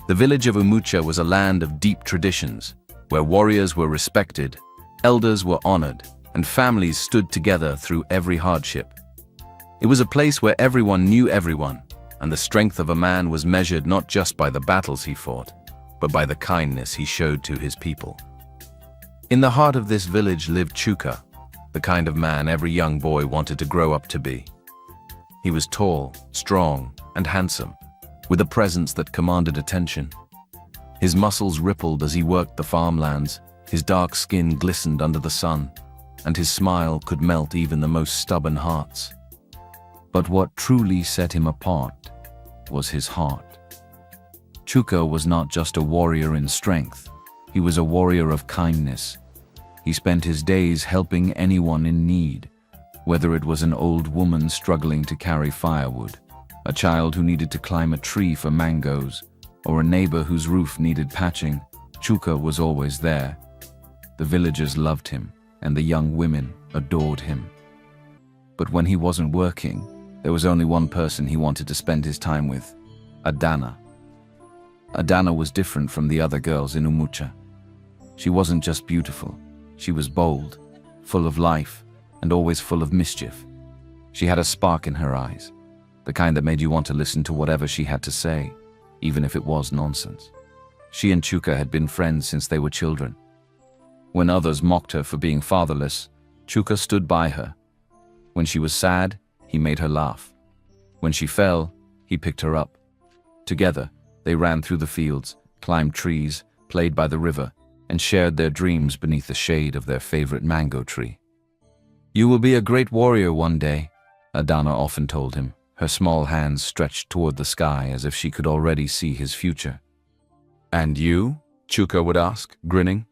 The village of Umucha was a land of deep traditions, where warriors were respected, elders were honored, and families stood together through every hardship. It was a place where everyone knew everyone, and the strength of a man was measured not just by the battles he fought, but by the kindness he showed to his people. In the heart of this village lived Chuka, the kind of man every young boy wanted to grow up to be. He was tall, strong, and handsome, with a presence that commanded attention. His muscles rippled as he worked the farmlands, his dark skin glistened under the sun, and his smile could melt even the most stubborn hearts. But what truly set him apart was his heart. Chuka was not just a warrior in strength, he was a warrior of kindness. He spent his days helping anyone in need, whether it was an old woman struggling to carry firewood, a child who needed to climb a tree for mangoes, or a neighbor whose roof needed patching. Chuka was always there. The villagers loved him, and the young women adored him. But when he wasn't working, there was only one person he wanted to spend his time with: Adana. Adana was different from the other girls in Umucha. She wasn't just beautiful, she was bold, full of life, and always full of mischief. She had a spark in her eyes, the kind that made you want to listen to whatever she had to say, even if it was nonsense. She and Chuka had been friends since they were children. When others mocked her for being fatherless, Chuka stood by her. When she was sad, he made her laugh. When she fell, he picked her up. Together, they ran through the fields, climbed trees, played by the river, and shared their dreams beneath the shade of their favorite mango tree. "You will be a great warrior one day," Adana often told him, her small hands stretched toward the sky as if she could already see his future. "And you?" Chuka would ask, grinning.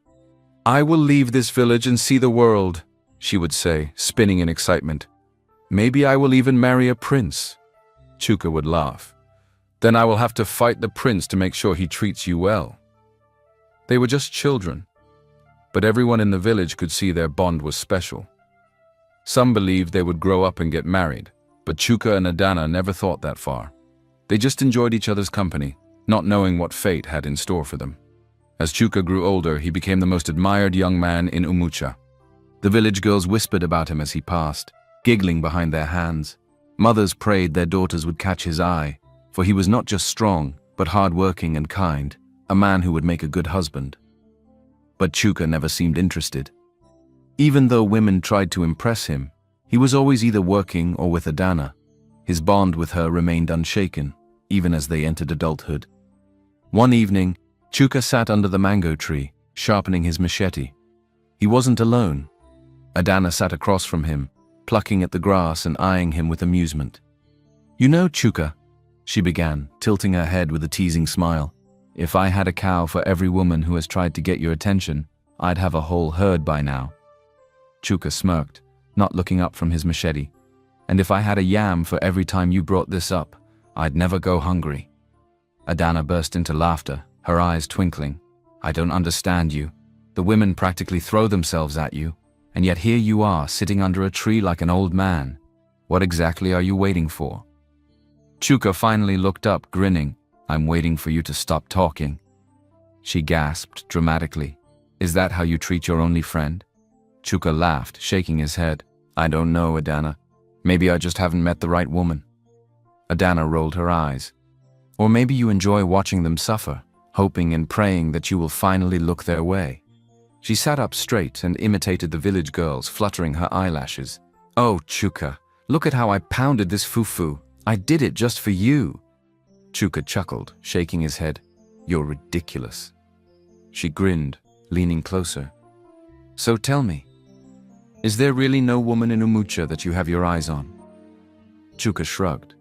"I will leave this village and see the world," she would say, spinning in excitement. "Maybe I will even marry a prince." Chuka would laugh. "Then I will have to fight the prince to make sure he treats you well." They were just children, but everyone in the village could see their bond was special. Some believed they would grow up and get married, but Chuka and Adana never thought that far. They just enjoyed each other's company, not knowing what fate had in store for them. As Chuka grew older, he became the most admired young man in Umucha. The village girls whispered about him as he passed, giggling behind their hands. Mothers prayed their daughters would catch his eye, for he was not just strong, but hard-working and kind, a man who would make a good husband. But Chuka never seemed interested. Even though women tried to impress him, he was always either working or with Adana. His bond with her remained unshaken, even as they entered adulthood. One evening, Chuka sat under the mango tree, sharpening his machete. He wasn't alone. Adana sat across from him, plucking at the grass and eyeing him with amusement. "You know, Chuka," she began, tilting her head with a teasing smile, "if I had a cow for every woman who has tried to get your attention, I'd have a whole herd by now." Chuka smirked, not looking up from his machete. "And if I had a yam for every time you brought this up, I'd never go hungry." Adana burst into laughter, her eyes twinkling. "I don't understand you. The women practically throw themselves at you, and yet here you are, sitting under a tree like an old man. What exactly are you waiting for?" Chuka finally looked up, grinning. "I'm waiting for you to stop talking." She gasped dramatically. "Is that how you treat your only friend?" Chuka laughed, shaking his head. "I don't know, Adana. Maybe I just haven't met the right woman." Adana rolled her eyes. "Or maybe you enjoy watching them suffer, hoping and praying that you will finally look their way." She sat up straight and imitated the village girls, fluttering her eyelashes. "Oh, Chuka, look at how I pounded this fufu. I did it just for you." Chuka chuckled, shaking his head. "You're ridiculous." She grinned, leaning closer. "So tell me, is there really no woman in Umucha that you have your eyes on?" Chuka shrugged.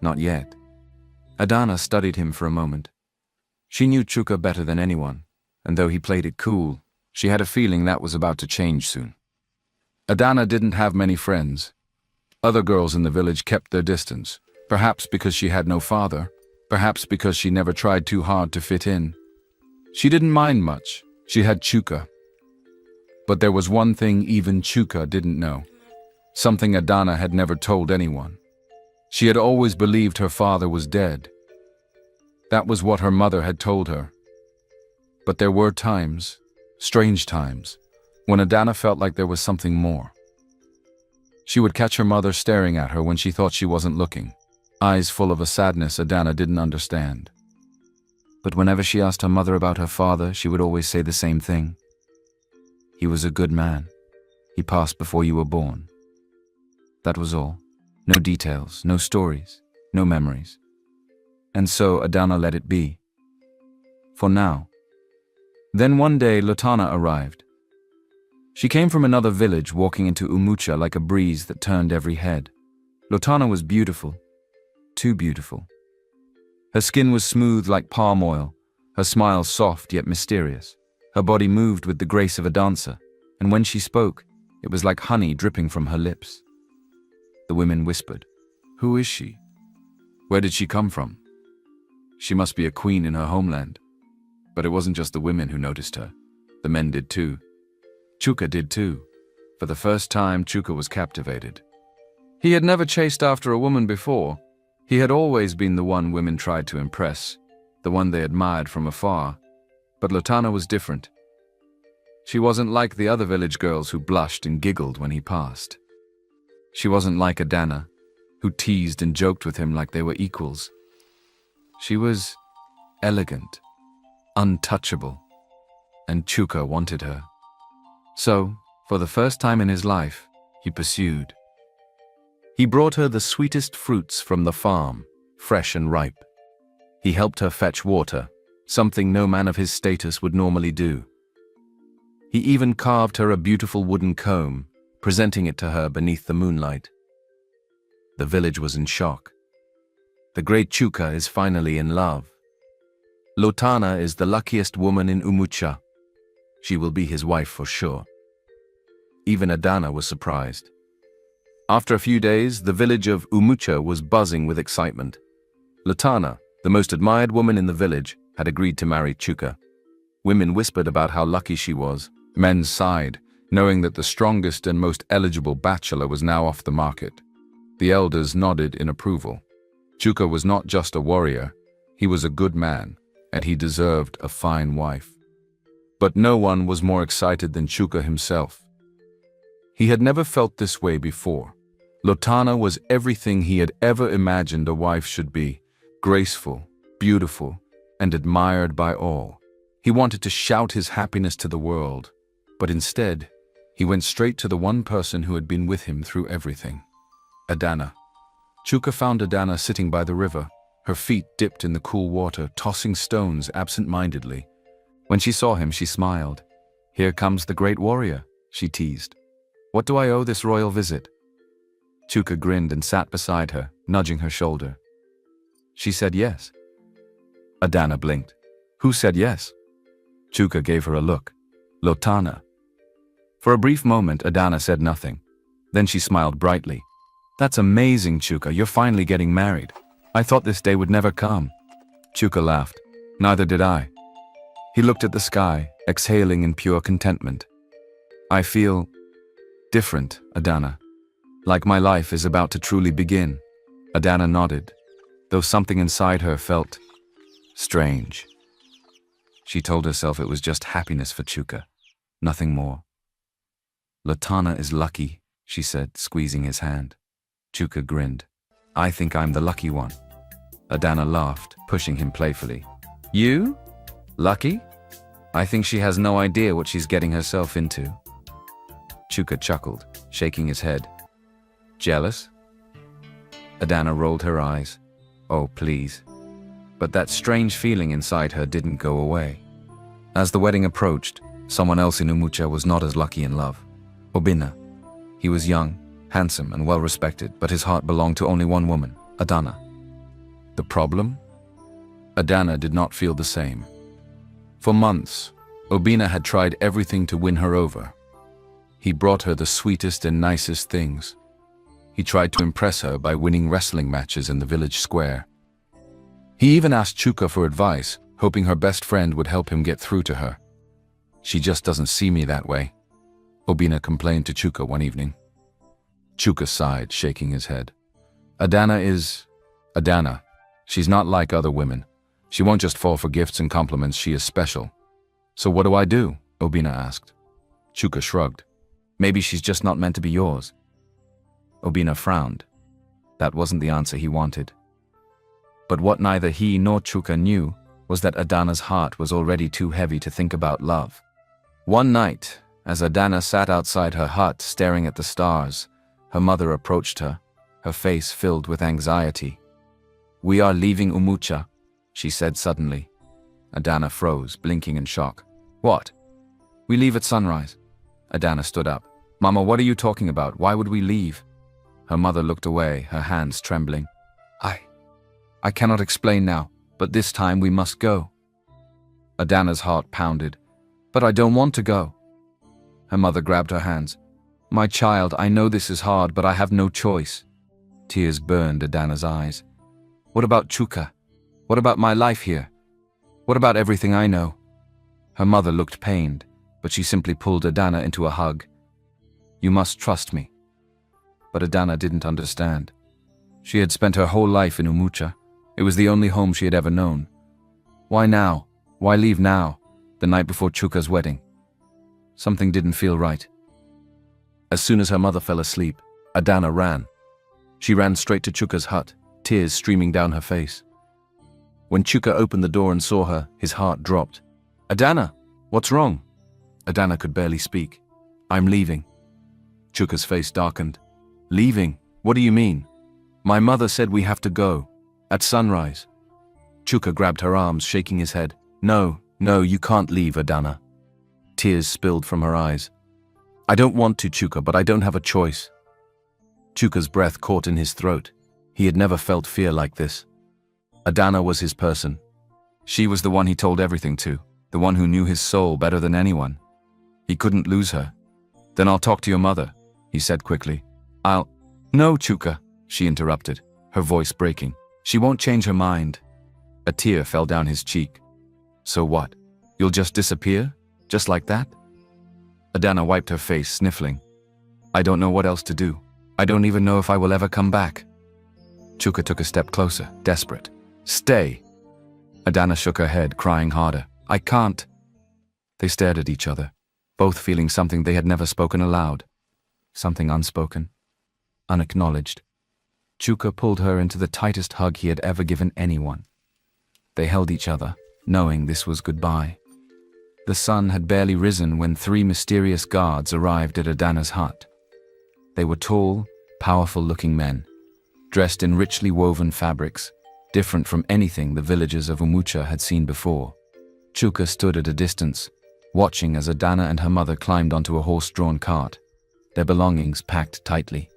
"Not yet." Adana studied him for a moment. She knew Chuka better than anyone, and though he played it cool, she had a feeling that was about to change soon. Adana didn't have many friends. Other girls in the village kept their distance, perhaps because she had no father, perhaps because she never tried too hard to fit in. She didn't mind much. She had Chuka. But there was one thing even Chuka didn't know, something Adana had never told anyone. She had always believed her father was dead. That was what her mother had told her. But there were times, strange times, when Adana felt like there was something more. She would catch her mother staring at her when she thought she wasn't looking, eyes full of a sadness Adana didn't understand. But whenever she asked her mother about her father, she would always say the same thing. He was a good man. He passed before you were born. That was all. No details, no stories, no memories. And so Adana let it be. For now. Then one day Lotana arrived. She came from another village, walking into Umucha like a breeze that turned every head. Lotana was beautiful. Too beautiful. Her skin was smooth like palm oil, her smile soft yet mysterious. Her body moved with the grace of a dancer, and when she spoke, it was like honey dripping from her lips. The women whispered, "Who is she? Where did she come from? She must be a queen in her homeland." But it wasn't just the women who noticed her. The men did too. Chuka did too. For the first time, Chuka was captivated. He had never chased after a woman before. He had always been the one women tried to impress, the one they admired from afar. But Lotana was different. She wasn't like the other village girls who blushed and giggled when he passed. She wasn't like Adana, who teased and joked with him like they were equals. She was elegant, untouchable, and Chuka wanted her. So, for the first time in his life, he pursued. He brought her the sweetest fruits from the farm, fresh and ripe. He helped her fetch water, something no man of his status would normally do. He even carved her a beautiful wooden comb, presenting it to her beneath the moonlight. The village was in shock. The great Chuka is finally in love. Lotana is the luckiest woman in Umucha. She will be his wife for sure. Even Adana was surprised. After a few days, the village of Umucha was buzzing with excitement. Lotana, the most admired woman in the village, had agreed to marry Chuka. Women whispered about how lucky she was. Men sighed, knowing that the strongest and most eligible bachelor was now off the market. The elders nodded in approval. Chuka was not just a warrior, he was a good man, and he deserved a fine wife. But no one was more excited than Chuka himself. He had never felt this way before. Lotana was everything he had ever imagined a wife should be, graceful, beautiful, and admired by all. He wanted to shout his happiness to the world, but instead, he went straight to the one person who had been with him through everything. Adana. Chuka found Adana sitting by the river, her feet dipped in the cool water, tossing stones absent-mindedly. When she saw him, she smiled. "Here comes the great warrior," she teased. "What do I owe this royal visit?" Chuka grinned and sat beside her, nudging her shoulder. She said yes. Adana blinked. "Who said yes?" Chuka gave her a look. "Lotana." For a brief moment, Adana said nothing. Then she smiled brightly. "That's amazing, Chuka. You're finally getting married. I thought this day would never come." Chuka laughed. "Neither did I." He looked at the sky, exhaling in pure contentment. "I feel different, Adana. Like my life is about to truly begin." Adana nodded, though something inside her felt strange. She told herself it was just happiness for Chuka, nothing more. "Lotana is lucky," she said, squeezing his hand. Chuka grinned. "I think I'm the lucky one." Adana laughed, pushing him playfully. "You? Lucky? I think she has no idea what she's getting herself into." Chuka chuckled, shaking his head. "Jealous?" Adana rolled her eyes. "Oh, please." But that strange feeling inside her didn't go away. As the wedding approached, someone else in Umucha was not as lucky in love. Obina. He was young, handsome, and well-respected, but his heart belonged to only one woman, Adana. The problem? Adana did not feel the same. For months, Obina had tried everything to win her over. He brought her the sweetest and nicest things. He tried to impress her by winning wrestling matches in the village square. He even asked Chuka for advice, hoping her best friend would help him get through to her. "She just doesn't see me that way," Obina complained to Chuka one evening. Chuka sighed, shaking his head. Adana is Adana. She's not like other women. She won't just fall for gifts and compliments, she is special. So what do I do? Obina asked. Chuka shrugged. Maybe she's just not meant to be yours. Obina frowned. That wasn't the answer he wanted. But what neither he nor Chuka knew was that Adana's heart was already too heavy to think about love. One night, as Adana sat outside her hut staring at the stars, her mother approached her, her face filled with anxiety. "We are leaving Umucha," she said suddenly. Adana froze, blinking in shock. "What?" "We leave at sunrise." Adana stood up. "Mama, what are you talking about? Why would we leave?" Her mother looked away, her hands trembling. I cannot explain now, but this time we must go." Adana's heart pounded. "But I don't want to go." Her mother grabbed her hands. "My child, I know this is hard, but I have no choice." Tears burned Adana's eyes. "What about Chuka? What about my life here? What about everything I know?" Her mother looked pained, but she simply pulled Adana into a hug. "You must trust me." But Adana didn't understand. She had spent her whole life in Umucha. It was the only home she had ever known. Why now? Why leave now, the night before Chuka's wedding? Something didn't feel right. As soon as her mother fell asleep, Adana ran. She ran straight to Chuka's hut, tears streaming down her face. When Chuka opened the door and saw her, his heart dropped. "Adana, what's wrong?" Adana could barely speak. "I'm leaving." Chuka's face darkened. "Leaving? What do you mean?" "My mother said we have to go. At sunrise." Chuka grabbed her arms, shaking his head. No, you can't leave, Adana." Tears spilled from her eyes. "I don't want to, Chuka, but I don't have a choice." Chuka's breath caught in his throat. He had never felt fear like this. Adana was his person. She was the one he told everything to, the one who knew his soul better than anyone. He couldn't lose her. "Then I'll talk to your mother," he said quickly. "No, Chuka," she interrupted, her voice breaking. "She won't change her mind." A tear fell down his cheek. "So what? You'll just disappear? Just like that?" Adana wiped her face, sniffling. "I don't know what else to do. I don't even know if I will ever come back." Chuka took a step closer, desperate. "Stay." Adana shook her head, crying harder. "I can't." They stared at each other, both feeling something they had never spoken aloud. Something unspoken, unacknowledged. Chuka pulled her into the tightest hug he had ever given anyone. They held each other, knowing this was goodbye. The sun had barely risen when 3 mysterious guards arrived at Adana's hut. They were tall, powerful-looking men, dressed in richly woven fabrics, different from anything the villagers of Umucha had seen before. Chuka stood at a distance, watching as Adana and her mother climbed onto a horse-drawn cart, their belongings packed tightly.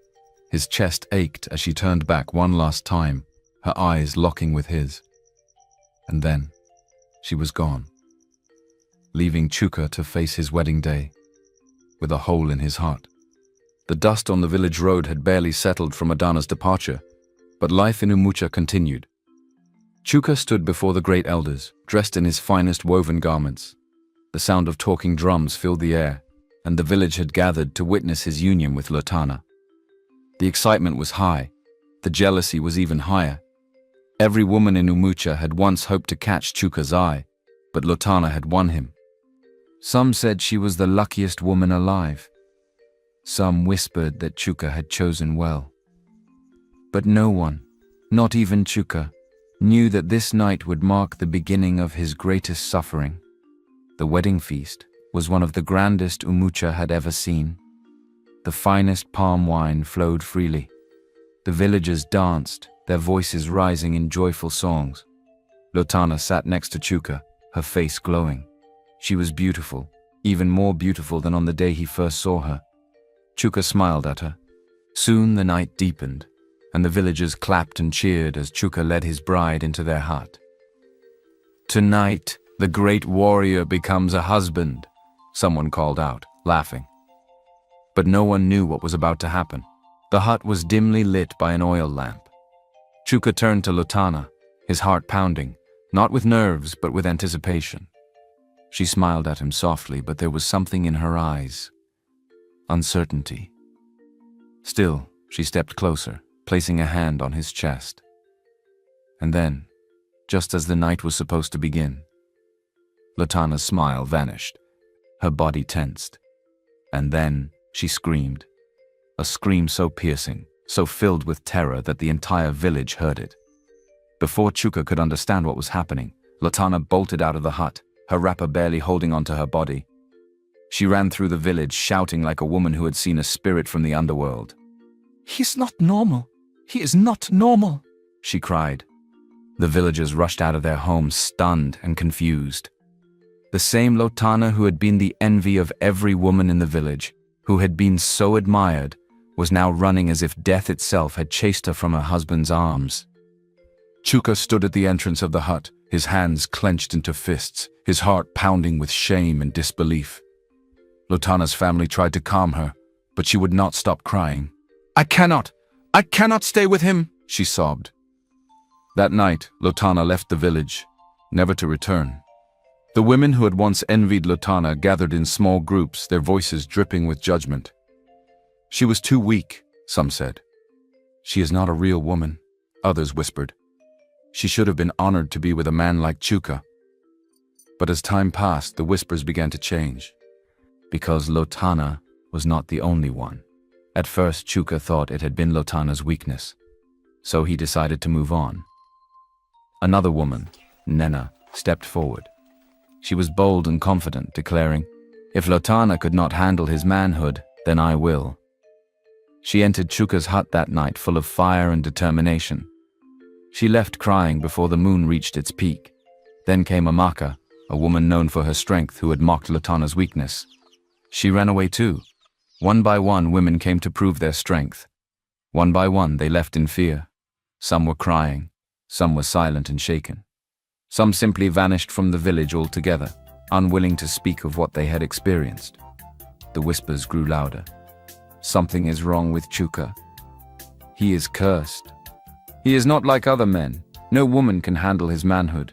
His chest ached as she turned back one last time, her eyes locking with his. And then, she was gone, leaving Chuka to face his wedding day, with a hole in his heart. The dust on the village road had barely settled from Adana's departure, but life in Umucha continued. Chuka stood before the great elders, dressed in his finest woven garments. The sound of talking drums filled the air, and the village had gathered to witness his union with Lotana. The excitement was high, the jealousy was even higher. Every woman in Umucha had once hoped to catch Chuka's eye, but Lotana had won him. Some said she was the luckiest woman alive. Some whispered that Chuka had chosen well. But no one, not even Chuka, knew that this night would mark the beginning of his greatest suffering. The wedding feast was one of the grandest Umucha had ever seen. The finest palm wine flowed freely. The villagers danced, their voices rising in joyful songs. Lotana sat next to Chuka, her face glowing. She was beautiful, even more beautiful than on the day he first saw her. Chuka smiled at her. Soon the night deepened, and the villagers clapped and cheered as Chuka led his bride into their hut. "Tonight, the great warrior becomes a husband," someone called out, laughing. But no one knew what was about to happen. The hut was dimly lit by an oil lamp. Chuka turned to Lotana, his heart pounding, not with nerves but with anticipation. She smiled at him softly, but there was something in her eyes. Uncertainty. Still, she stepped closer, placing a hand on his chest. And then, just as the night was supposed to begin. Lotana's smile vanished. Her body tensed. And then she screamed. A scream so piercing, so filled with terror that the entire village heard it. Before Chuka could understand what was happening, Lotana bolted out of the hut, her wrapper barely holding onto her body. She ran through the village, shouting like a woman who had seen a spirit from the underworld. "He's not normal. He is not normal," she cried. The villagers rushed out of their homes, stunned and confused. The same Lotana who had been the envy of every woman in the village, who had been so admired, was now running as if death itself had chased her from her husband's arms. Chuka stood at the entrance of the hut, his hands clenched into fists, his heart pounding with shame and disbelief. Lotana's family tried to calm her, but she would not stop crying. I cannot stay with him," she sobbed. That night, Lotana left the village, never to return. The women who had once envied Lotana gathered in small groups, their voices dripping with judgment. She was too weak, some said. She is not a real woman, others whispered. She should have been honored to be with a man like Chuka. But as time passed, the whispers began to change. Because Lotana was not the only one. At first, Chuka thought it had been Lotana's weakness. So he decided to move on. Another woman, Nena, stepped forward. She was bold and confident, declaring, "If Lotana could not handle his manhood, then I will." She entered Chuka's hut that night full of fire and determination. She left crying before the moon reached its peak. Then came Umucha, a woman known for her strength who had mocked Lotana's weakness. She ran away too. One by one, women came to prove their strength. One by one, they left in fear. Some were crying, some were silent and shaken. Some simply vanished from the village altogether, unwilling to speak of what they had experienced. The whispers grew louder. Something is wrong with Chuka. He is cursed. He is not like other men. No woman can handle his manhood.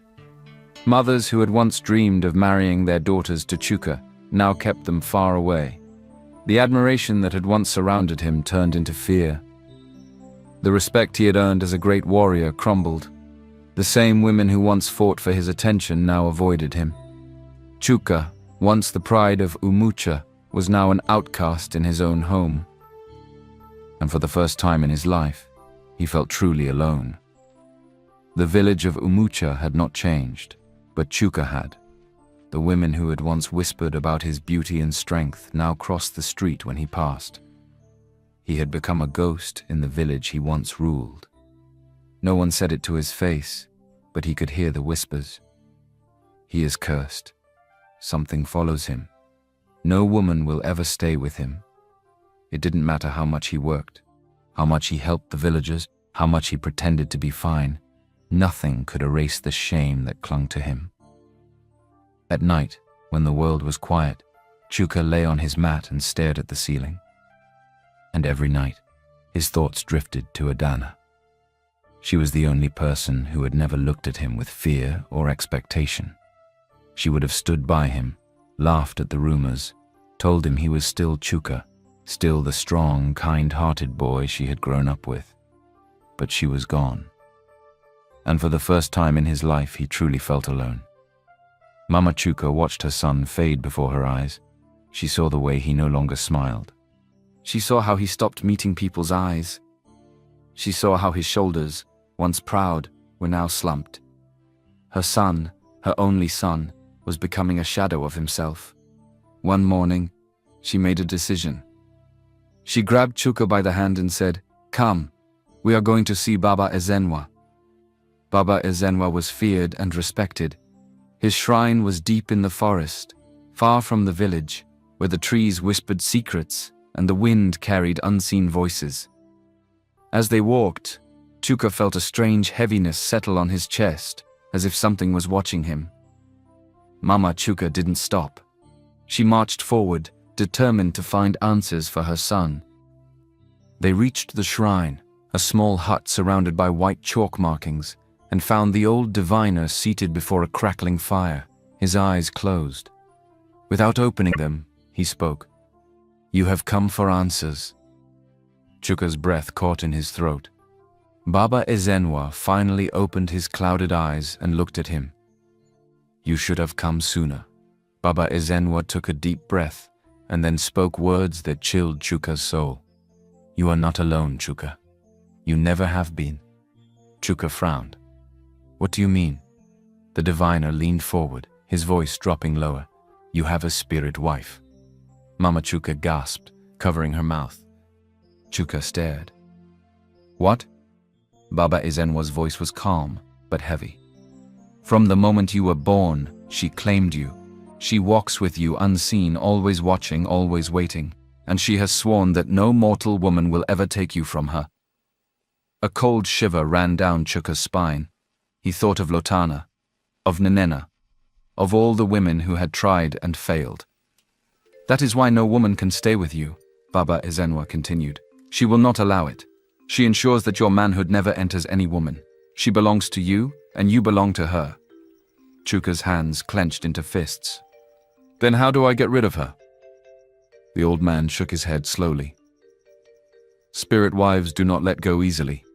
Mothers who had once dreamed of marrying their daughters to Chuka now kept them far away. The admiration that had once surrounded him turned into fear. The respect he had earned as a great warrior crumbled. The same women who once fought for his attention now avoided him. Chuka, once the pride of Umucha, was now an outcast in his own home. And for the first time in his life, he felt truly alone. The village of Umucha had not changed, but Chuka had. The women who had once whispered about his beauty and strength now crossed the street when he passed. He had become a ghost in the village he once ruled. No one said it to his face, but he could hear the whispers. He is cursed. Something follows him. No woman will ever stay with him. It didn't matter how much he worked, how much he helped the villagers, how much he pretended to be fine. Nothing could erase the shame that clung to him. At night, when the world was quiet, Chuka lay on his mat and stared at the ceiling. And every night, his thoughts drifted to Adana. She was the only person who had never looked at him with fear or expectation. She would have stood by him, laughed at the rumors, told him he was still Chuka, still the strong, kind-hearted boy she had grown up with. But she was gone. And for the first time in his life, he truly felt alone. Mama Chuka watched her son fade before her eyes. She saw the way he no longer smiled. She saw how he stopped meeting people's eyes. She saw how his shoulders, once proud, were now slumped. Her son, her only son, was becoming a shadow of himself. One morning, she made a decision. She grabbed Chuka by the hand and said, "Come, we are going to see Baba Ezenwa." Baba Ezenwa was feared and respected. His shrine was deep in the forest, far from the village, where the trees whispered secrets and the wind carried unseen voices. As they walked, Chuka felt a strange heaviness settle on his chest, as if something was watching him. Mama Chuka didn't stop. She marched forward, determined to find answers for her son. They reached the shrine, a small hut surrounded by white chalk markings, and found the old diviner seated before a crackling fire, his eyes closed. Without opening them, he spoke. "You have come for answers." Chuka's breath caught in his throat. Baba Ezenwa finally opened his clouded eyes and looked at him. "You should have come sooner." Baba Ezenwa took a deep breath and then spoke words that chilled Chuka's soul. "You are not alone, Chuka. You never have been." Chuka frowned. "What do you mean?" The diviner leaned forward, his voice dropping lower. "You have a spirit wife." Mama Chuka gasped, covering her mouth. Chuka stared. "What?" Baba Ezenwa's voice was calm, but heavy. "From the moment you were born, she claimed you. She walks with you unseen, always watching, always waiting, and she has sworn that no mortal woman will ever take you from her." A cold shiver ran down Chuka's spine. He thought of Lotana, of Nenena, of all the women who had tried and failed. "That is why no woman can stay with you," Baba Ezenwa continued. "She will not allow it. She ensures that your manhood never enters any woman. She belongs to you, and you belong to her." Chuka's hands clenched into fists. "Then how do I get rid of her?" The old man shook his head slowly. "Spirit wives do not let go easily."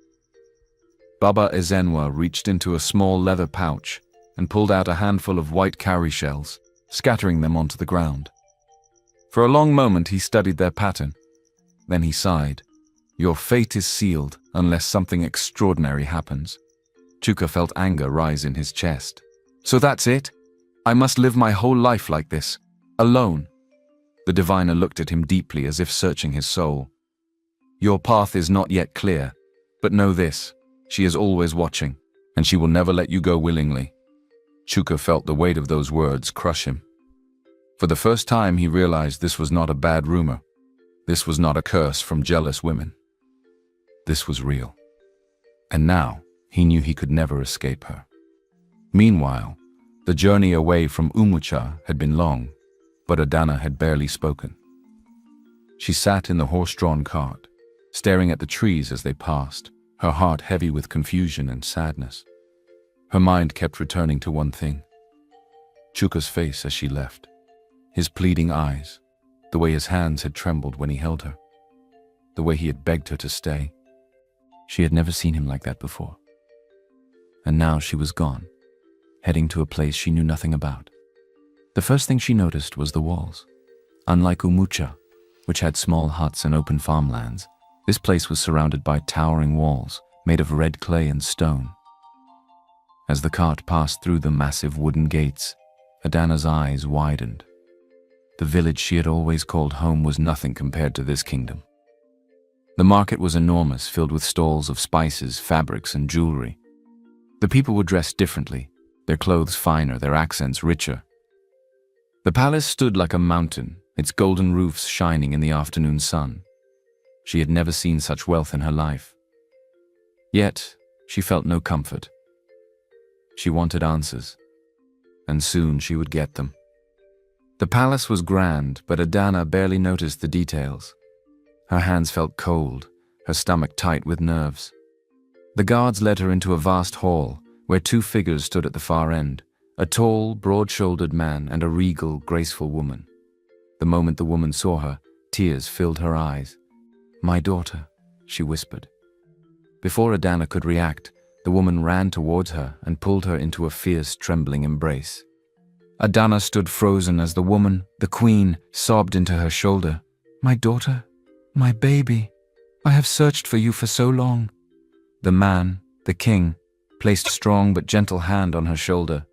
Baba Ezenwa reached into a small leather pouch and pulled out a handful of white cowrie shells, scattering them onto the ground. For a long moment he studied their pattern. Then he sighed. "Your fate is sealed unless something extraordinary happens." Chuka felt anger rise in his chest. "So that's it? I must live my whole life like this, alone?" The diviner looked at him deeply as if searching his soul. "Your path is not yet clear, but know this, she is always watching, and she will never let you go willingly." Chuka felt the weight of those words crush him. For the first time he realized this was not a bad rumor. This was not a curse from jealous women. This was real. And now he knew he could never escape her. Meanwhile, the journey away from Umucha had been long, but Adana had barely spoken. She sat in the horse-drawn cart, staring at the trees as they passed, her heart heavy with confusion and sadness. Her mind kept returning to one thing: Chuka's face as she left, his pleading eyes, the way his hands had trembled when he held her, the way he had begged her to stay. She had never seen him like that before. And now she was gone, heading to a place she knew nothing about. The first thing she noticed was the walls. Unlike Umucha, which had small huts and open farmlands, this place was surrounded by towering walls made of red clay and stone. As the cart passed through the massive wooden gates, Adana's eyes widened. The village she had always called home was nothing compared to this kingdom. The market was enormous, filled with stalls of spices, fabrics, and jewelry. The people were dressed differently, their clothes finer, their accents richer. The palace stood like a mountain, its golden roofs shining in the afternoon sun. She had never seen such wealth in her life. Yet, she felt no comfort. She wanted answers, and soon she would get them. The palace was grand, but Adana barely noticed the details. Her hands felt cold, her stomach tight with nerves. The guards led her into a vast hall, where two figures stood at the far end, a tall, broad-shouldered man and a regal, graceful woman. The moment the woman saw her, tears filled her eyes. "My daughter," she whispered. Before Adana could react, the woman ran towards her and pulled her into a fierce, trembling embrace. Adana stood frozen as the woman, the queen, sobbed into her shoulder. "My daughter, my baby, I have searched for you for so long." The man, the king, placed a strong but gentle hand on her shoulder.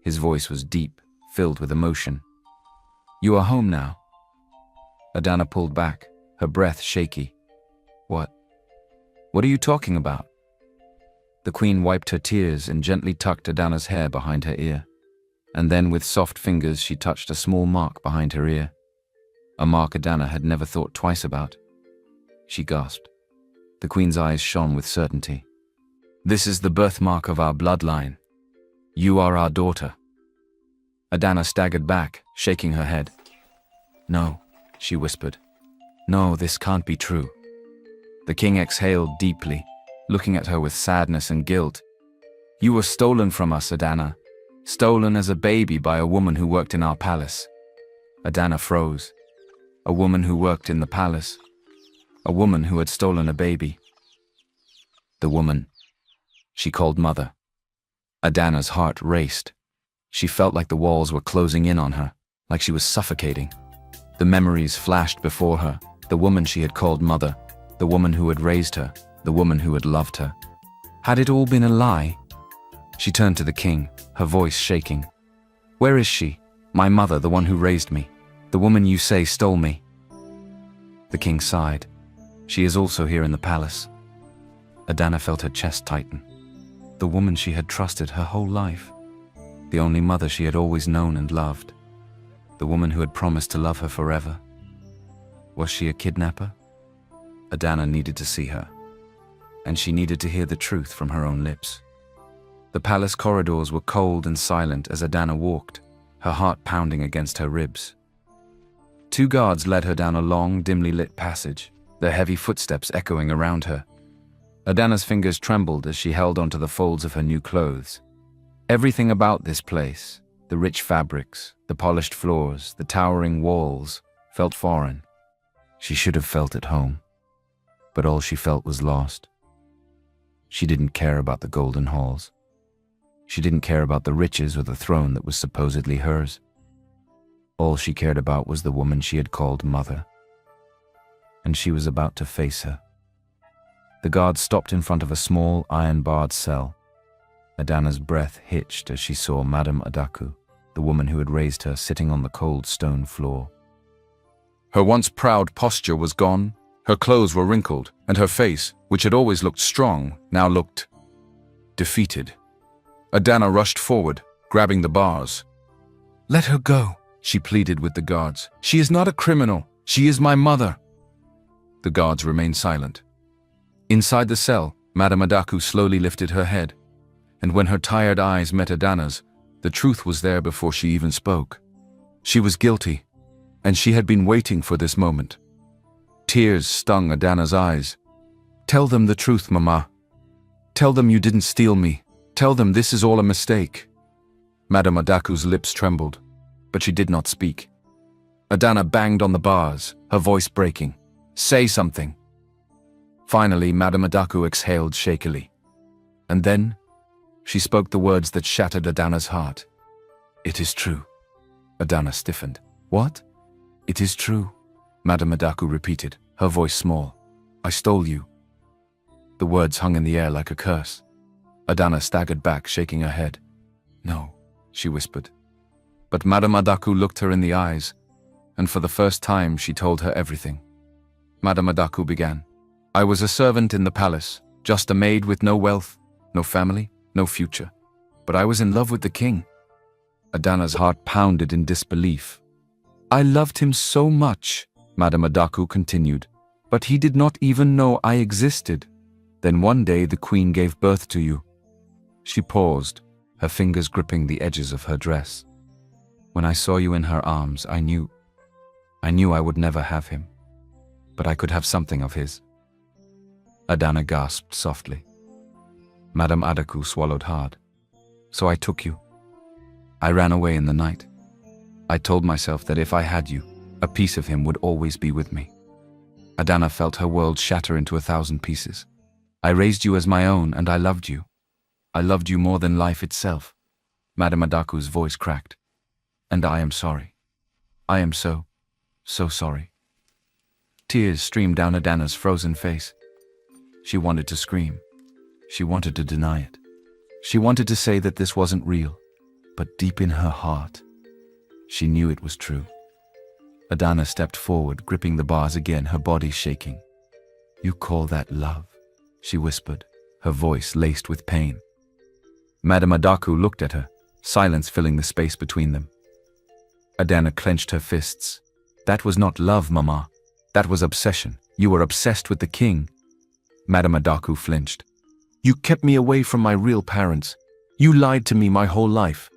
His voice was deep, filled with emotion. "You are home now." Adana pulled back, her breath shaky. What are you talking about?" The queen wiped her tears and gently tucked Adana's hair behind her ear. And then with soft fingers she touched a small mark behind her ear. A mark Adana had never thought twice about. She gasped. The queen's eyes shone with certainty. "This is the birthmark of our bloodline. You are our daughter." Adana staggered back, shaking her head. "No," she whispered. "No, this can't be true." The king exhaled deeply, looking at her with sadness and guilt. "You were stolen from us, Adana. Stolen as a baby by a woman who worked in our palace." Adana froze. A woman who worked in the palace. A woman who had stolen a baby. The woman she called mother. Adana's heart raced. She felt like the walls were closing in on her, like she was suffocating. The memories flashed before her, the woman she had called mother, the woman who had raised her, the woman who had loved her. Had it all been a lie? She turned to the king, her voice shaking. Where is she? My mother, the one who raised me. The woman you say stole me. The king sighed. She is also here in the palace. Adana felt her chest tighten. The woman she had trusted her whole life. The only mother she had always known and loved. The woman who had promised to love her forever. Was she a kidnapper? Adana needed to see her. And she needed to hear the truth from her own lips. The palace corridors were cold and silent as Adana walked, her heart pounding against her ribs. 2 guards led her down a long, dimly lit passage, their heavy footsteps echoing around her. Adana's fingers trembled as she held onto the folds of her new clothes. Everything about this place, the rich fabrics, the polished floors, the towering walls, felt foreign. She should have felt at home, but all she felt was lost. She didn't care about the golden halls. She didn't care about the riches or the throne that was supposedly hers. All she cared about was the woman she had called mother. And she was about to face her. The guard stopped in front of a small, iron-barred cell. Adana's breath hitched as she saw Madame Adaku, the woman who had raised her, sitting on the cold stone floor. Her once proud posture was gone, her clothes were wrinkled, and her face, which had always looked strong, now looked defeated. Adana rushed forward, grabbing the bars. "Let her go," she pleaded with the guards. "She is not a criminal. She is my mother." The guards remained silent. Inside the cell, Madame Adaku slowly lifted her head, and when her tired eyes met Adana's, the truth was there before she even spoke. She was guilty, and she had been waiting for this moment. Tears stung Adana's eyes. "Tell them the truth, Mama. Tell them you didn't steal me. Tell them this is all a mistake." Madame Adaku's lips trembled, but she did not speak. Adana banged on the bars, her voice breaking. "Say something." Finally, Madame Adaku exhaled shakily. And then, she spoke the words that shattered Adana's heart. "It is true." Adana stiffened. "What?" "It is true," Madame Adaku repeated, her voice small. "I stole you." The words hung in the air like a curse. Adana staggered back, shaking her head. "No," she whispered. But Madame Adaku looked her in the eyes, and for the first time she told her everything. Madame Adaku began. "I was a servant in the palace, just a maid with no wealth, no family, no future. But I was in love with the king." Adana's heart pounded in disbelief. "I loved him so much," Madame Adaku continued, "but he did not even know I existed. Then one day the queen gave birth to you." She paused, her fingers gripping the edges of her dress. "When I saw you in her arms, I knew I would never have him. But I could have something of his." Adana gasped softly. Madame Adaku swallowed hard. "So I took you. I ran away in the night. I told myself that if I had you, a piece of him would always be with me." Adana felt her world shatter into 1,000 pieces. "I raised you as my own, and I loved you. I loved you more than life itself." Madame Adaku's voice cracked. "And I am sorry. I am so sorry." Tears streamed down Adana's frozen face. She wanted to scream. She wanted to deny it. She wanted to say that this wasn't real, but deep in her heart, she knew it was true. Adana stepped forward, gripping the bars again, her body shaking. "You call that love?" she whispered, her voice laced with pain. Madame Adaku looked at her, silence filling the space between them. Adana clenched her fists. "That was not love, Mama. That was obsession. You were obsessed with the king." Madame Adaku flinched. "You kept me away from my real parents. You lied to me my whole life.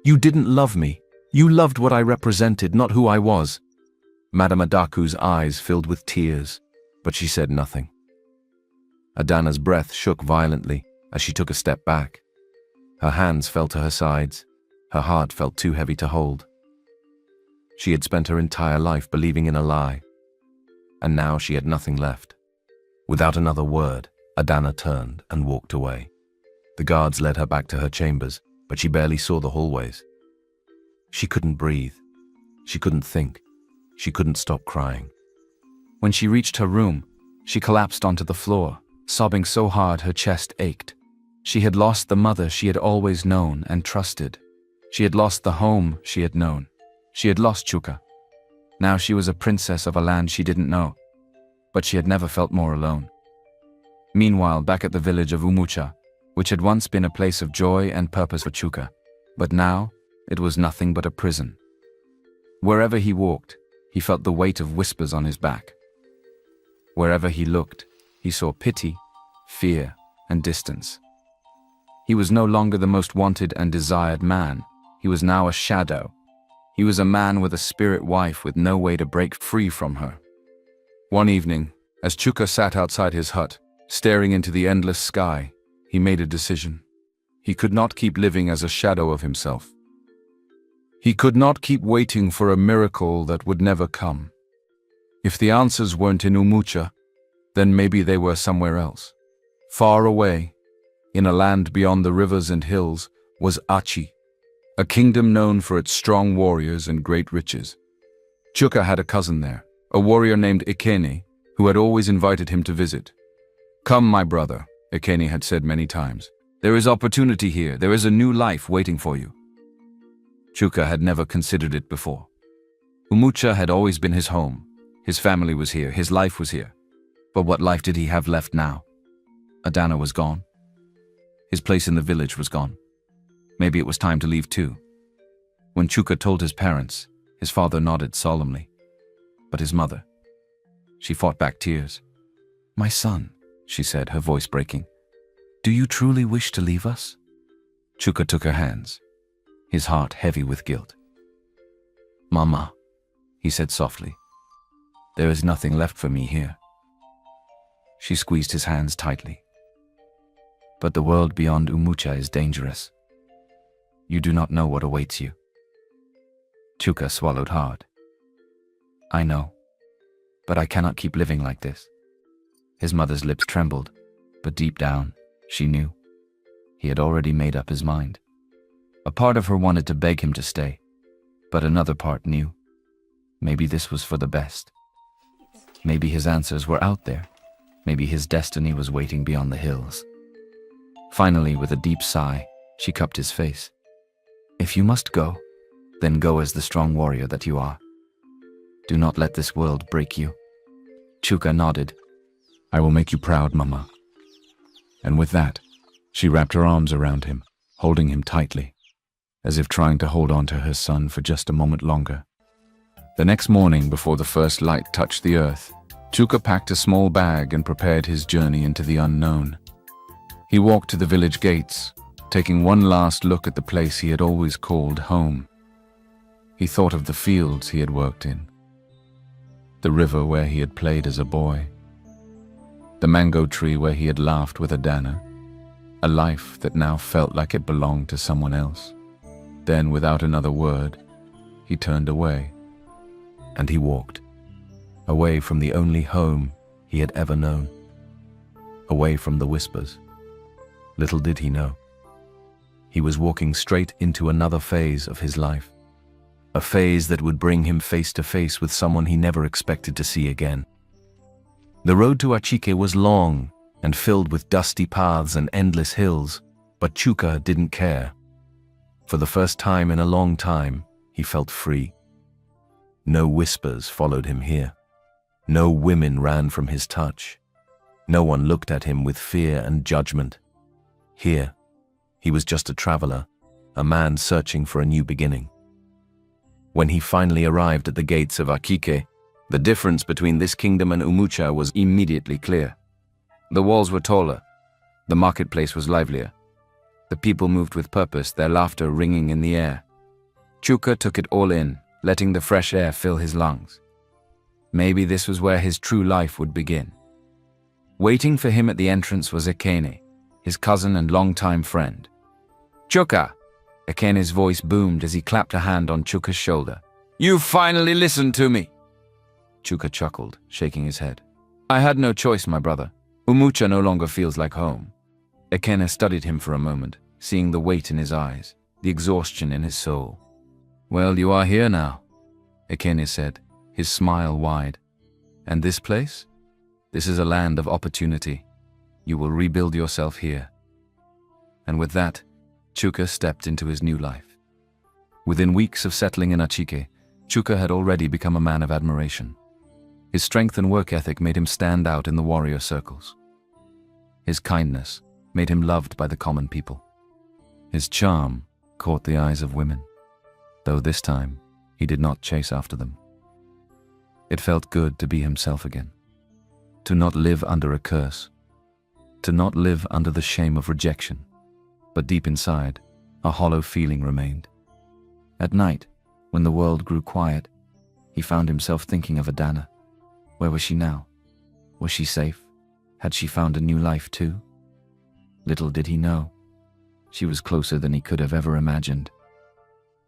You didn't love me. You loved what I represented, not who I was." Madame Adaku's eyes filled with tears, but she said nothing. Adana's breath shook violently as she took a step back. Her hands fell to her sides. Her heart felt too heavy to hold. She had spent her entire life believing in a lie, and now she had nothing left. Without another word, Adana turned and walked away. The guards led her back to her chambers, but she barely saw the hallways. She couldn't breathe. She couldn't think. She couldn't stop crying. When she reached her room, she collapsed onto the floor, sobbing so hard her chest ached. She had lost the mother she had always known and trusted. She had lost the home she had known. She had lost Chuka. Now she was a princess of a land she didn't know, but she had never felt more alone. Meanwhile, back at the village of Umucha, which had once been a place of joy and purpose for Chuka, but now it was nothing but a prison. Wherever he walked, he felt the weight of whispers on his back. Wherever he looked, he saw pity, fear, and distance. He was no longer the most wanted and desired man. He was now a shadow. He was a man with a spirit wife with no way to break free from her. One evening, as Chuka sat outside his hut, staring into the endless sky, he made a decision. He could not keep living as a shadow of himself. He could not keep waiting for a miracle that would never come. If the answers weren't in Umucha, then maybe they were somewhere else. Far away, in a land beyond the rivers and hills, was Achi, a kingdom known for its strong warriors and great riches. Chuka had a cousin there, a warrior named Ekene, who had always invited him to visit. "Come, my brother," Ekene had said many times. "There is opportunity here. There is a new life waiting for you." Chuka had never considered it before. Umucha had always been his home. His family was here. His life was here. But what life did he have left now? Adana was gone. His place in the village was gone. Maybe it was time to leave too. When Chuka told his parents, his father nodded solemnly. But his mother, she fought back tears. "My son," she said, her voice breaking, "do you truly wish to leave us?" Chuka took her hands, his heart heavy with guilt. "Mama," he said softly, "there is nothing left for me here." She squeezed his hands tightly. "But the world beyond Umucha is dangerous. You do not know what awaits you." Chuka swallowed hard. "I know, but I cannot keep living like this." His mother's lips trembled, but deep down, she knew. He had already made up his mind. A part of her wanted to beg him to stay, but another part knew. Maybe this was for the best. Maybe his answers were out there. Maybe his destiny was waiting beyond the hills. Finally, with a deep sigh, she cupped his face. "If you must go, then go as the strong warrior that you are. Do not let this world break you." Chuka nodded. "I will make you proud, Mama." And with that, she wrapped her arms around him, holding him tightly, as if trying to hold on to her son for just a moment longer. The next morning, before the first light touched the earth, Chuka packed a small bag and prepared his journey into the unknown. He walked to the village gates, taking one last look at the place he had always called home. He thought of the fields he had worked in, the river where he had played as a boy, the mango tree where he had laughed with Adana, a life that now felt like it belonged to someone else. Then, without another word, he turned away, and he walked, away from the only home he had ever known, away from the whispers. Little did he know, he was walking straight into another phase of his life, a phase that would bring him face to face with someone he never expected to see again. The road to Achike was long and filled with dusty paths and endless hills, but Chuka didn't care. For the first time in a long time, he felt free. No whispers followed him here. No women ran from his touch. No one looked at him with fear and judgment. Here, he was just a traveler, a man searching for a new beginning. When he finally arrived at the gates of Akike, the difference between this kingdom and Umucha was immediately clear. The walls were taller. The marketplace was livelier. The people moved with purpose, their laughter ringing in the air. Chuka took it all in, letting the fresh air fill his lungs. Maybe this was where his true life would begin. Waiting for him at the entrance was Ekene, his cousin and longtime friend. "Chuka!" Ekene's voice boomed as he clapped a hand on Chuka's shoulder. "You finally listened to me!" Chuka chuckled, shaking his head. "I had no choice, my brother. Umucha no longer feels like home. Ekene studied him for a moment, seeing the weight in his eyes, the exhaustion in his soul. Well, you are here now, Ekene said, his smile wide. And this place? This is a land of opportunity. You will rebuild yourself here. And with that, Chuka stepped into his new life. Within weeks of settling in Achike, Chuka had already become a man of admiration. His strength and work ethic made him stand out in the warrior circles. His kindness made him loved by the common people. His charm caught the eyes of women, though this time he did not chase after them. It felt good to be himself again, to not live under a curse, to not live under the shame of rejection, but deep inside, a hollow feeling remained. At night, when the world grew quiet, he found himself thinking of Adana. Where was she now? Was she safe? Had she found a new life too? Little did he know, she was closer than he could have ever imagined.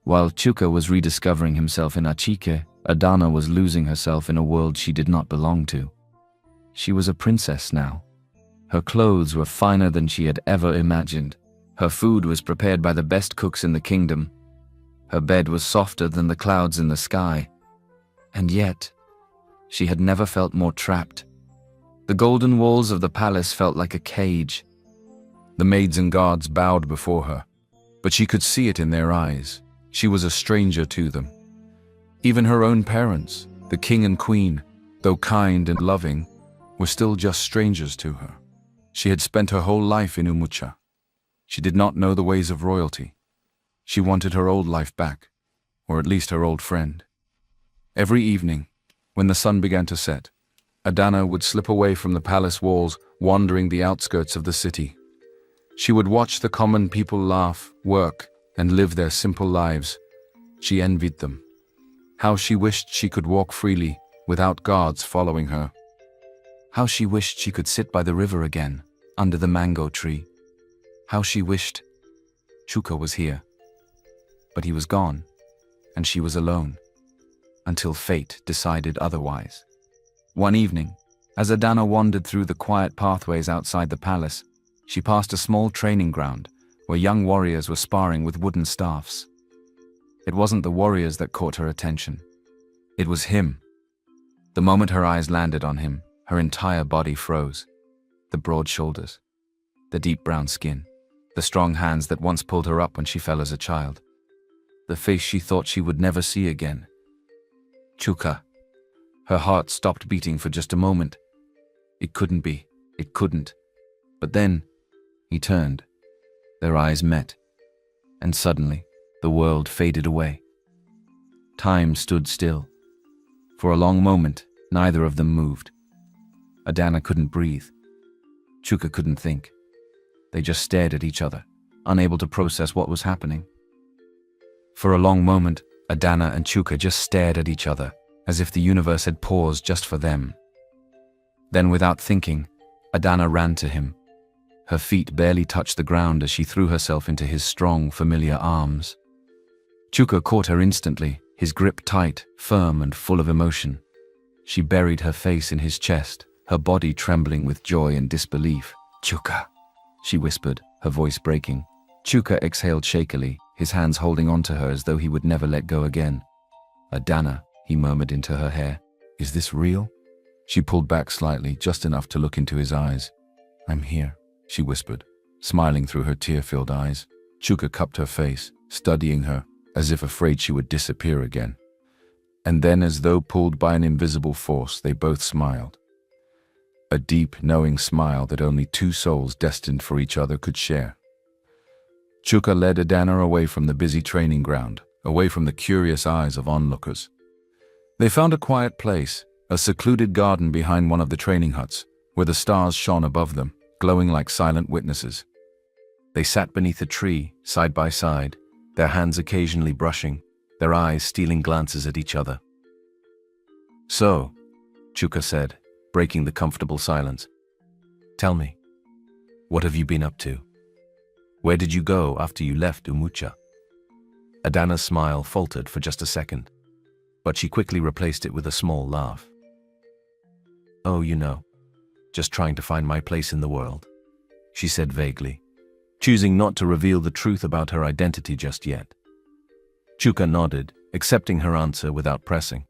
While Chuka was rediscovering himself in Achike, Adana was losing herself in a world she did not belong to. She was a princess now. Her clothes were finer than she had ever imagined. Her food was prepared by the best cooks in the kingdom. Her bed was softer than the clouds in the sky. And yet, she had never felt more trapped. The golden walls of the palace felt like a cage. The maids and guards bowed before her, but she could see it in their eyes. She was a stranger to them. Even her own parents, the king and queen, though kind and loving, were still just strangers to her. She had spent her whole life in Umucha. She did not know the ways of royalty. She wanted her old life back, or at least her old friend. Every evening, when the sun began to set, Adana would slip away from the palace walls, wandering the outskirts of the city. She would watch the common people laugh, work, and live their simple lives. She envied them. How she wished she could walk freely, without guards following her. How she wished she could sit by the river again, under the mango tree. How she wished Chuka was here. But he was gone, and she was alone, until fate decided otherwise. One evening, as Adana wandered through the quiet pathways outside the palace, she passed a small training ground where young warriors were sparring with wooden staffs. It wasn't the warriors that caught her attention. It was him. The moment her eyes landed on him, her entire body froze. The broad shoulders, the deep brown skin, the strong hands that once pulled her up when she fell as a child. The face she thought she would never see again. Chuka. Her heart stopped beating for just a moment. It couldn't be. It couldn't. But then, he turned. Their eyes met. And suddenly, the world faded away. Time stood still. For a long moment, neither of them moved. Adana couldn't breathe. Chuka couldn't think. They just stared at each other, unable to process what was happening. For a long moment, Adana and Chuka just stared at each other, as if the universe had paused just for them. Then, without thinking, Adana ran to him. Her feet barely touched the ground as she threw herself into his strong, familiar arms. Chuka caught her instantly, his grip tight, firm, and full of emotion. She buried her face in his chest, her body trembling with joy and disbelief. "Chuka," she whispered, her voice breaking. Chuka exhaled shakily, his hands holding onto her as though he would never let go again. "Adana," he murmured into her hair. "Is this real?" She pulled back slightly, just enough to look into his eyes. "I'm here," she whispered, smiling through her tear-filled eyes. Chuka cupped her face, studying her, as if afraid she would disappear again. And then, as though pulled by an invisible force, they both smiled. A deep, knowing smile that only two souls destined for each other could share. Chuka led Adana away from the busy training ground, away from the curious eyes of onlookers. They found a quiet place, a secluded garden behind one of the training huts, where the stars shone above them, glowing like silent witnesses. They sat beneath a tree, side by side, their hands occasionally brushing, their eyes stealing glances at each other. "So," Chuka said, breaking the comfortable silence, "tell me, what have you been up to? Where did you go after you left Umucha?" Adana's smile faltered for just a second, but she quickly replaced it with a small laugh. "Oh, you know," just trying to find my place in the world," she said vaguely, choosing not to reveal the truth about her identity just yet. Chuka nodded, accepting her answer without pressing.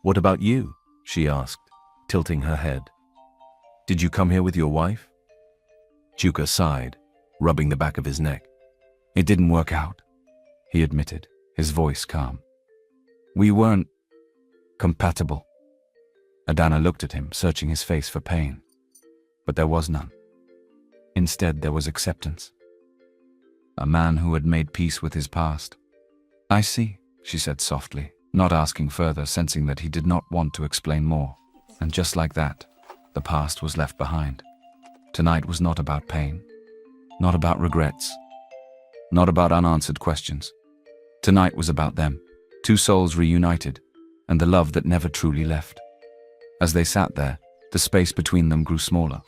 "What about you?" she asked, tilting her head. "Did you come here with your wife?" Chuka sighed, rubbing the back of his neck. "It didn't work out," he admitted, his voice calm. "We weren't compatible." Adana looked at him, searching his face for pain. But there was none. Instead, there was acceptance. A man who had made peace with his past. "I see," she said softly, not asking further, sensing that he did not want to explain more. And just like that, the past was left behind. Tonight was not about pain, not about regrets, not about unanswered questions. Tonight was about them, two souls reunited, and the love that never truly left. As they sat there, the space between them grew smaller.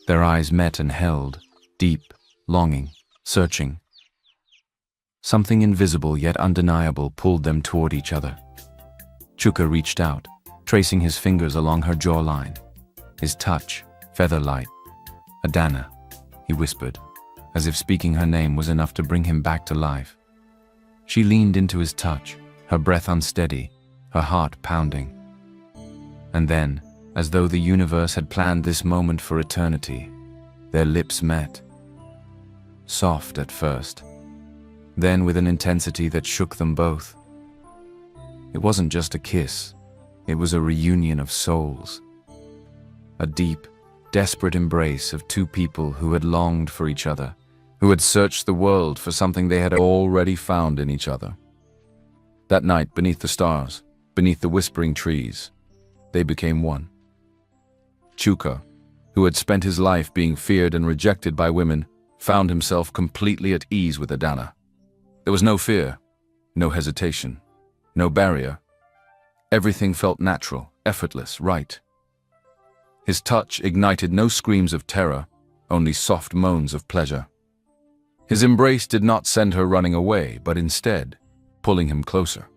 Their eyes met and held, deep, longing, searching. Something invisible yet undeniable pulled them toward each other. Chuka reached out, tracing his fingers along her jawline. His touch, feather-light. "Adana," he whispered, as if speaking her name was enough to bring him back to life. She leaned into his touch, her breath unsteady, her heart pounding. And then, as though the universe had planned this moment for eternity, their lips met. Soft at first, then with an intensity that shook them both. It wasn't just a kiss, it was a reunion of souls. A deep, desperate embrace of two people who had longed for each other, who had searched the world for something they had already found in each other. That night, beneath the stars, beneath the whispering trees, they became one. Chuka, who had spent his life being feared and rejected by women, found himself completely at ease with Adana. There was no fear, no hesitation, no barrier. Everything felt natural, effortless, right. His touch ignited no screams of terror, only soft moans of pleasure. His embrace did not send her running away, but instead, pulling him closer.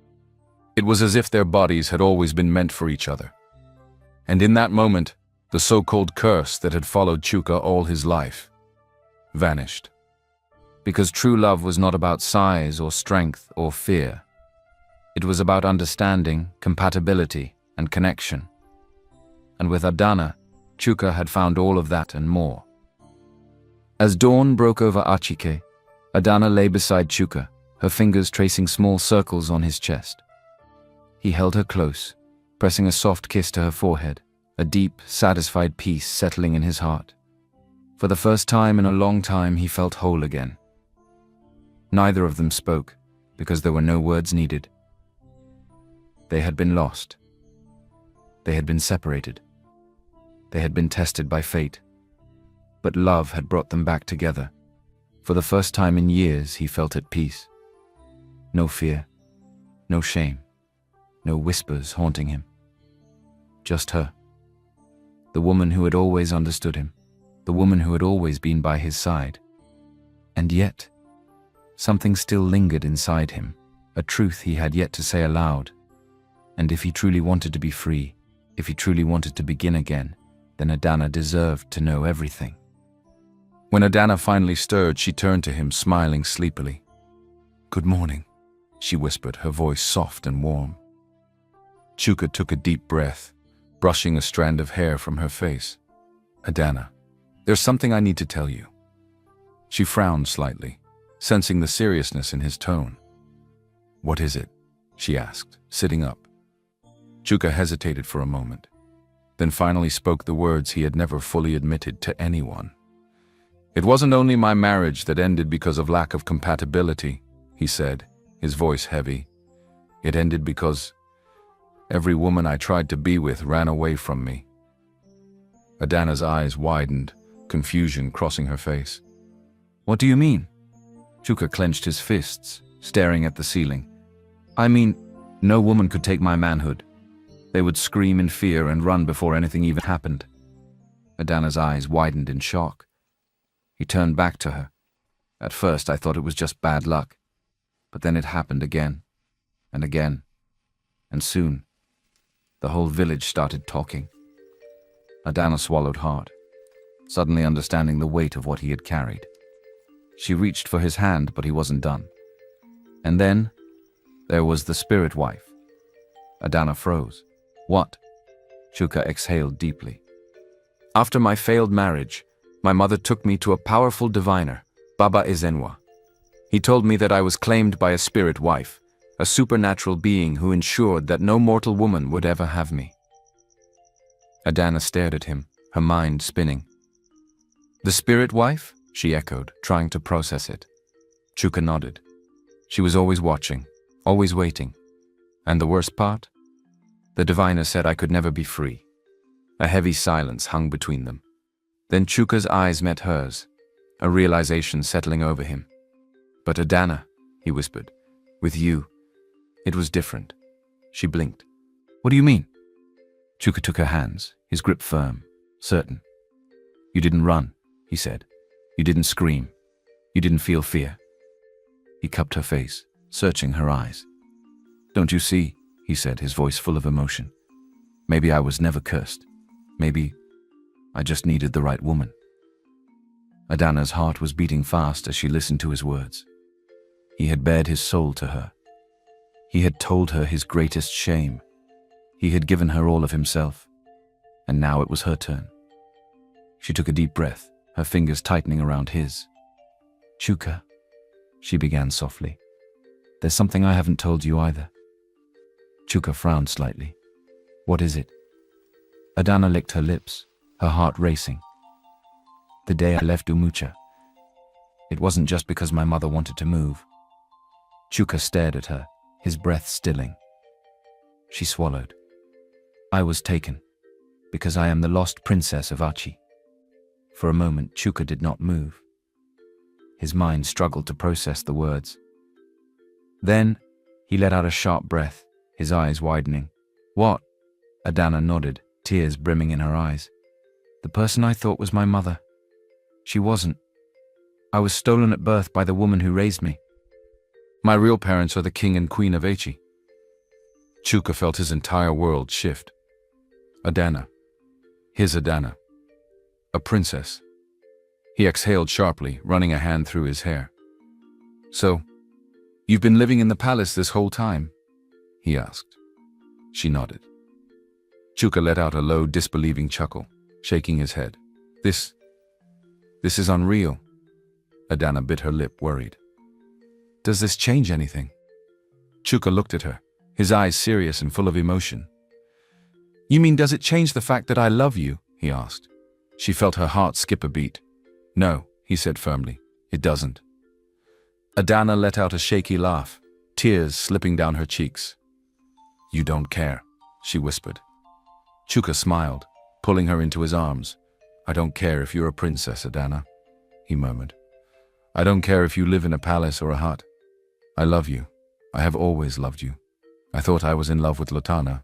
It was as if their bodies had always been meant for each other. And in that moment, the so-called curse that had followed Chuka all his life vanished. Because true love was not about size or strength or fear. It was about understanding, compatibility, and connection. And with Adana, Chuka had found all of that and more. As dawn broke over Achike, Adana lay beside Chuka, her fingers tracing small circles on his chest. He held her close, pressing a soft kiss to her forehead, a deep, satisfied peace settling in his heart. For the first time in a long time, he felt whole again. Neither of them spoke, because there were no words needed. They had been lost. They had been separated. They had been tested by fate. But love had brought them back together. For the first time in years, he felt at peace. No fear, no shame, no whispers haunting him. Just her. The woman who had always understood him. The woman who had always been by his side. And yet, something still lingered inside him, a truth he had yet to say aloud. And if he truly wanted to be free, if he truly wanted to begin again, then Adana deserved to know everything. When Adana finally stirred, she turned to him, smiling sleepily. "Good morning," she whispered, her voice soft and warm. Chuka took a deep breath, brushing a strand of hair from her face. "Adana, there's something I need to tell you." She frowned slightly, sensing the seriousness in his tone. "What is it?" she asked, sitting up. Chuka hesitated for a moment, then finally spoke the words he had never fully admitted to anyone. "It wasn't only my marriage that ended because of lack of compatibility," he said, his voice heavy. "It ended because every woman I tried to be with ran away from me." Adana's eyes widened, confusion crossing her face. "What do you mean?" Chuka clenched his fists, staring at the ceiling. "I mean, no woman could take my manhood. They would scream in fear and run before anything even happened." Adana's eyes widened in shock. He turned back to her. "At first I thought it was just bad luck. But then it happened again, and again. And soon, the whole village started talking. Adana swallowed hard, suddenly understanding the weight of what he had carried. She reached for his hand, but he wasn't done. And then, there was the spirit wife. Adana froze. What? Chuka exhaled deeply. After my failed marriage, my mother took me to a powerful diviner, Baba Izenwa. He told me that I was claimed by a spirit wife, a supernatural being who ensured that no mortal woman would ever have me. Adana stared at him, her mind spinning. The spirit wife? She echoed, trying to process it. Chuka nodded. She was always watching, always waiting. And the worst part? The diviner said I could never be free. A heavy silence hung between them. Then Chuka's eyes met hers, a realization settling over him. But Adana, he whispered, with you, it was different. She blinked. What do you mean? Chuka took her hands, his grip firm, certain. You didn't run, he said. You didn't scream. You didn't feel fear. He cupped her face, searching her eyes. Don't you see, he said, his voice full of emotion. Maybe I was never cursed. Maybe I just needed the right woman. Adana's heart was beating fast as she listened to his words. He had bared his soul to her. He had told her his greatest shame. He had given her all of himself. And now it was her turn. She took a deep breath, her fingers tightening around his. Chuka, she began softly. There's something I haven't told you either. Chuka frowned slightly. What is it? Adana licked her lips, her heart racing. The day I left Umucha, it wasn't just because my mother wanted to move. Chuka stared at her, his breath stilling. She swallowed. I was taken, because I am the lost princess of Achi. For a moment, Chuka did not move. His mind struggled to process the words. Then, he let out a sharp breath, his eyes widening. What? Adana nodded, tears brimming in her eyes. The person I thought was my mother. She wasn't. I was stolen at birth by the woman who raised me. My real parents are the king and queen of Achi. Chuka felt his entire world shift. Adana. His Adana. A princess. He exhaled sharply, running a hand through his hair. So, you've been living in the palace this whole time? He asked. She nodded. Chuka let out a low, disbelieving chuckle, shaking his head. This is unreal. Adana bit her lip, worried. Does this change anything? Chuka looked at her, his eyes serious and full of emotion. You mean, does it change the fact that I love you? He asked. She felt her heart skip a beat. No, he said firmly, it doesn't. Adana let out a shaky laugh, tears slipping down her cheeks. You don't care, she whispered. Chuka smiled, pulling her into his arms. I don't care if you're a princess, Adana, he murmured. I don't care if you live in a palace or a hut. I love you. I have always loved you. I thought I was in love with Lotana,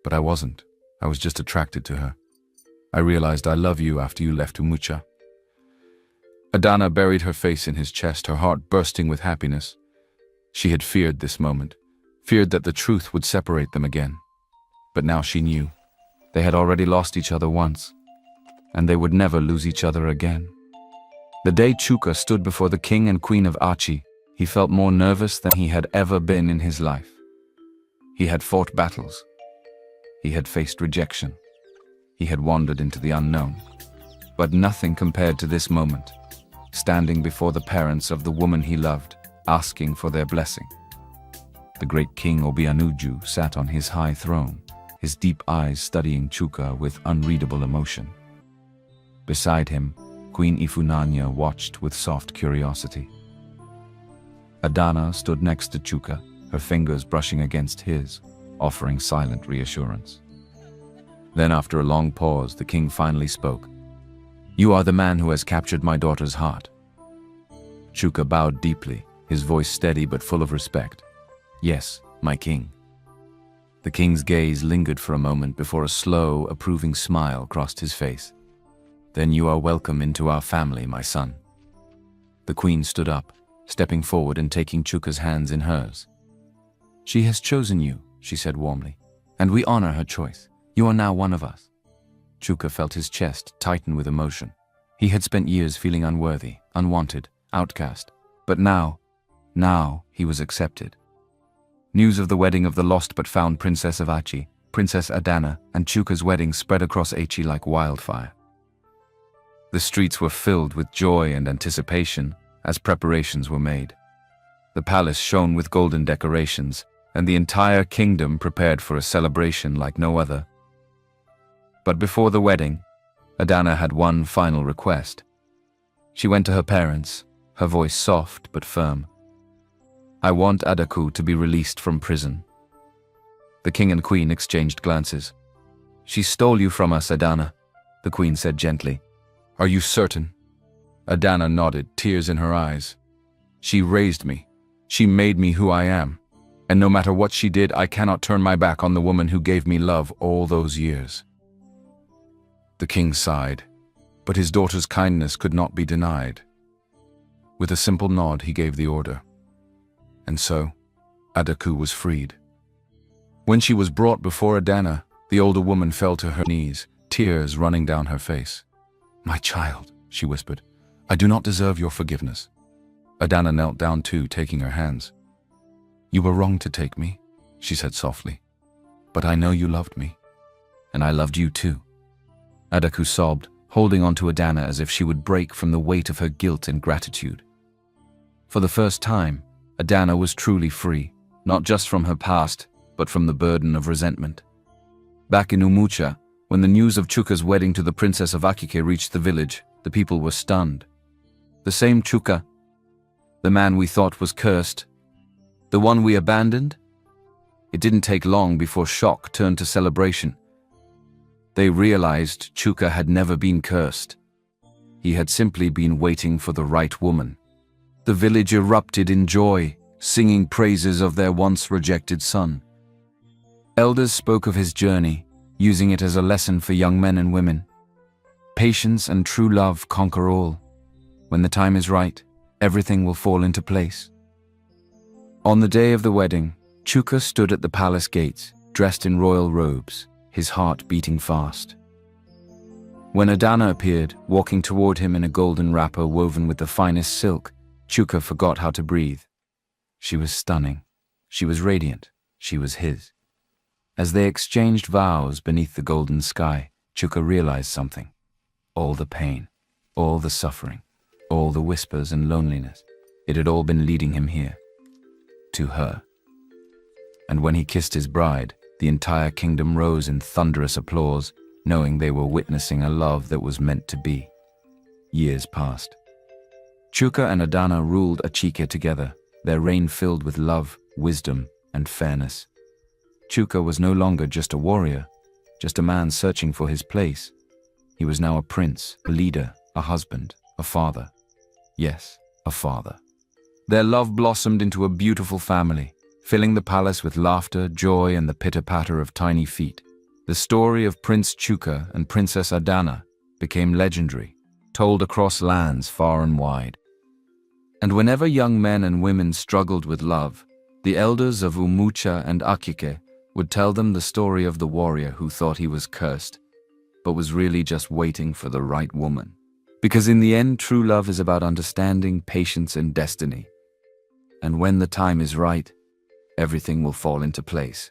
but I wasn't. I was just attracted to her. I realized I love you after you left Umucha. Adana buried her face in his chest, her heart bursting with happiness. She had feared this moment, feared that the truth would separate them again. But now she knew. They had already lost each other once, and they would never lose each other again. The day Chuka stood before the king and queen of Achi, he felt more nervous than he had ever been in his life. He had fought battles. He had faced rejection. He had wandered into the unknown. But nothing compared to this moment, standing before the parents of the woman he loved, asking for their blessing. The great king Obianuju sat on his high throne, his deep eyes studying Chuka with unreadable emotion. Beside him, Queen Ifunanya watched with soft curiosity. Adana stood next to Chuka, her fingers brushing against his, offering silent reassurance. Then after a long pause, the king finally spoke. You are the man who has captured my daughter's heart. Chuka bowed deeply, his voice steady but full of respect. Yes, my king. The king's gaze lingered for a moment before a slow, approving smile crossed his face. Then you are welcome into our family, my son. The queen stood up, stepping forward and taking Chuka's hands in hers. She has chosen you, she said warmly, and we honor her choice. You are now one of us. Chuka felt his chest tighten with emotion. He had spent years feeling unworthy, unwanted, outcast. But now he was accepted. News of the wedding of the lost but found Princess of Achi, Princess Adana, and Chuka's wedding spread across Achi like wildfire. The streets were filled with joy and anticipation as preparations were made. The palace shone with golden decorations, and the entire kingdom prepared for a celebration like no other. But before the wedding, Adana had one final request. She went to her parents, her voice soft but firm. "I want Adaku to be released from prison." The king and queen exchanged glances. "She stole you from us, Adana," the queen said gently. "Are you certain?" Adana nodded, tears in her eyes. "She raised me. She made me who I am. And no matter what she did, I cannot turn my back on the woman who gave me love all those years." The king sighed, but his daughter's kindness could not be denied. With a simple nod, he gave the order. And so, Adaku was freed. When she was brought before Adana, the older woman fell to her knees, tears running down her face. "My child," she whispered, "I do not deserve your forgiveness." Adana knelt down too, taking her hands. "You were wrong to take me," she said softly. "But I know you loved me, and I loved you too." Adaku sobbed, holding on to Adana as if she would break from the weight of her guilt and gratitude. For the first time, Adana was truly free, not just from her past, but from the burden of resentment. Back in Umucha, when the news of Chuka's wedding to the princess of Akike reached the village, the people were stunned. The same Chuka, the man we thought was cursed, the one we abandoned? It didn't take long before shock turned to celebration. They realized Chuka had never been cursed. He had simply been waiting for the right woman. The village erupted in joy, singing praises of their once rejected son. Elders spoke of his journey, using it as a lesson for young men and women. Patience and true love conquer all. When the time is right, everything will fall into place. On the day of the wedding, Chuka stood at the palace gates, dressed in royal robes, his heart beating fast. When Adana appeared, walking toward him in a golden wrapper woven with the finest silk, Chuka forgot how to breathe. She was stunning. She was radiant. She was his. As they exchanged vows beneath the golden sky, Chuka realized something. All the pain, all the suffering, all the whispers and loneliness, it had all been leading him here. To her. And when he kissed his bride, the entire kingdom rose in thunderous applause, knowing they were witnessing a love that was meant to be. Years passed. Chuka and Adana ruled Achike together, their reign filled with love, wisdom, and fairness. Chuka was no longer just a warrior, just a man searching for his place. He was now a prince, a leader, a husband, a father. Yes, a father. Their love blossomed into a beautiful family, filling the palace with laughter, joy, and the pitter-patter of tiny feet. The story of Prince Chuka and Princess Adana became legendary, told across lands far and wide. And whenever young men and women struggled with love, the elders of Umucha and Akike would tell them the story of the warrior who thought he was cursed, but was really just waiting for the right woman. Because in the end, true love is about understanding, patience, and destiny. And when the time is right, everything will fall into place.